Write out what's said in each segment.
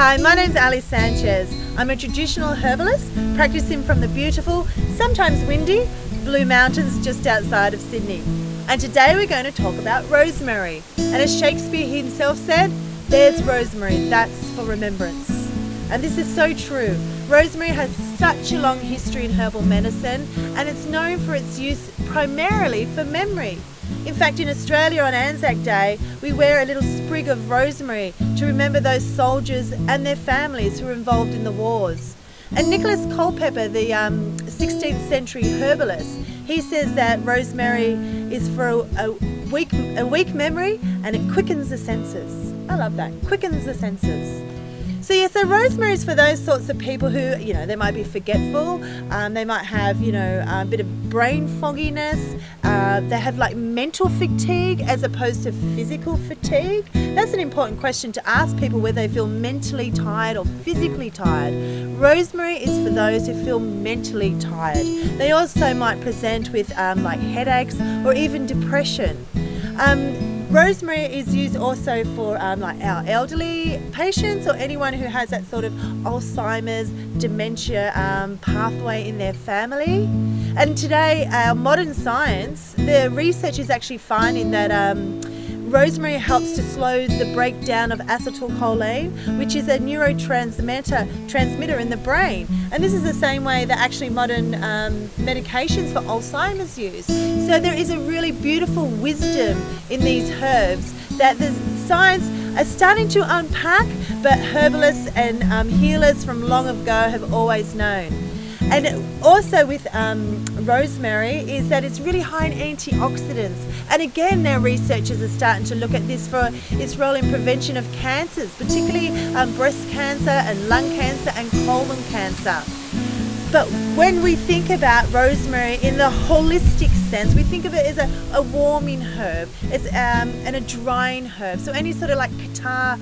Hi, my name's Sanchez. I'm a traditional herbalist practicing from the beautiful, sometimes windy, Blue Mountains just outside of Sydney. And today we're going to talk about rosemary. And as Shakespeare himself said, there's rosemary, that's for remembrance. And this is so true. Rosemary has such a long history in herbal medicine, and it's known for its use primarily for memory. In fact, in Australia on Anzac Day, we wear a little sprig of rosemary to remember those soldiers and their families who were involved in the wars. And Nicholas Culpeper, the 16th century herbalist, he says that rosemary is for a weak memory, and it quickens the senses. I love that, quickens the senses. So rosemary is for those sorts of people who, they might be forgetful, they might have, a bit of brain fogginess, they have like mental fatigue as opposed to physical fatigue. That's an important question to ask people, whether they feel mentally tired or physically tired. Rosemary is for those who feel mentally tired. They also might present with like headaches or even depression. Rosemary is used also for like our elderly patients or anyone who has that sort of Alzheimer's, dementia pathway in their family. And today, our modern science, the research is actually finding that rosemary helps to slow the breakdown of acetylcholine, which is a neurotransmitter in the brain. And this is the same way that actually modern medications for Alzheimer's use. So there is a really beautiful wisdom in these herbs that the science are starting to unpack, but herbalists and healers from long ago have always known. And also with rosemary is that it's really high in antioxidants. And again, now researchers are starting to look at this for its role in prevention of cancers, particularly breast cancer and lung cancer and colon cancer. But when we think about rosemary in the holistic sense, we think of it as a warming herb, and a drying herb. So any sort of like catarrh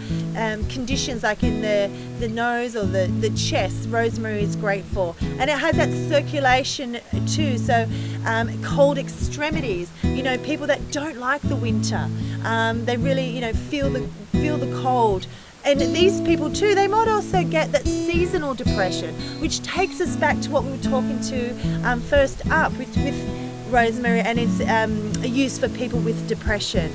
conditions like in the nose or the chest, rosemary is great for. And it has that circulation too, so cold extremities, people that don't like the winter, they really feel the cold. And these people too, they might also get that seasonal depression, which takes us back to what we were talking to first up with rosemary and its use for people with depression.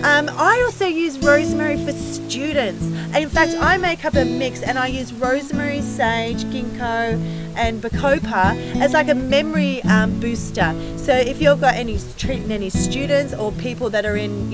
I also use rosemary for students. In fact, I make up a mix and I use rosemary, sage, ginkgo and bacopa as like a memory booster. So if you've got treating any students or people that are in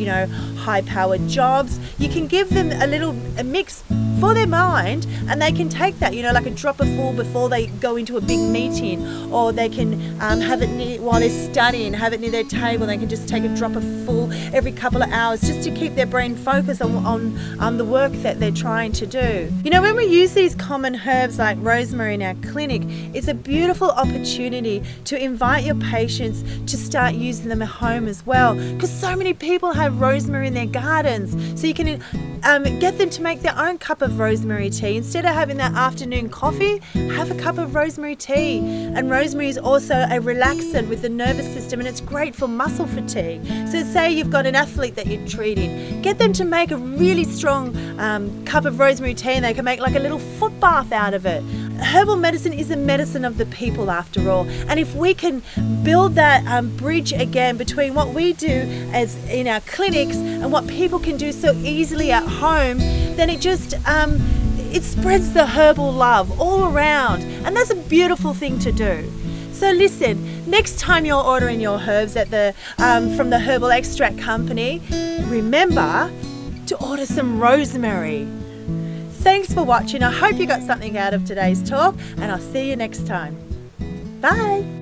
high-powered jobs, you can give them a mix for their mind, and they can take that, like a drop of full before they go into a big meeting, or they can have it while they're studying, have it near their table. They can just take a drop of full every couple of hours just to keep their brain focused on the work that they're trying to do. When we use these common herbs like rosemary in our clinic, it's a beautiful opportunity to invite your patients to start using them at home as well, because so many people have rosemary in their gardens. So you can get them to make their own cup of rosemary tea. Instead of having that afternoon coffee, have a cup of rosemary tea. And rosemary is also a relaxant with the nervous system, and it's great for muscle fatigue. So say you've got an athlete that you're treating, get them to make a really strong cup of rosemary tea, and they can make like a little foot bath out of it. Herbal medicine is a medicine of the people after all, and if we can build that bridge again between what we do as in our clinics and what people can do so easily at home, then it just it spreads the herbal love all around, and that's a beautiful thing to do. So listen, next time you're ordering your herbs at from the Herbal Extract Company, remember to order some rosemary. Thanks for watching. I hope you got something out of today's talk, and I'll see you next time. Bye.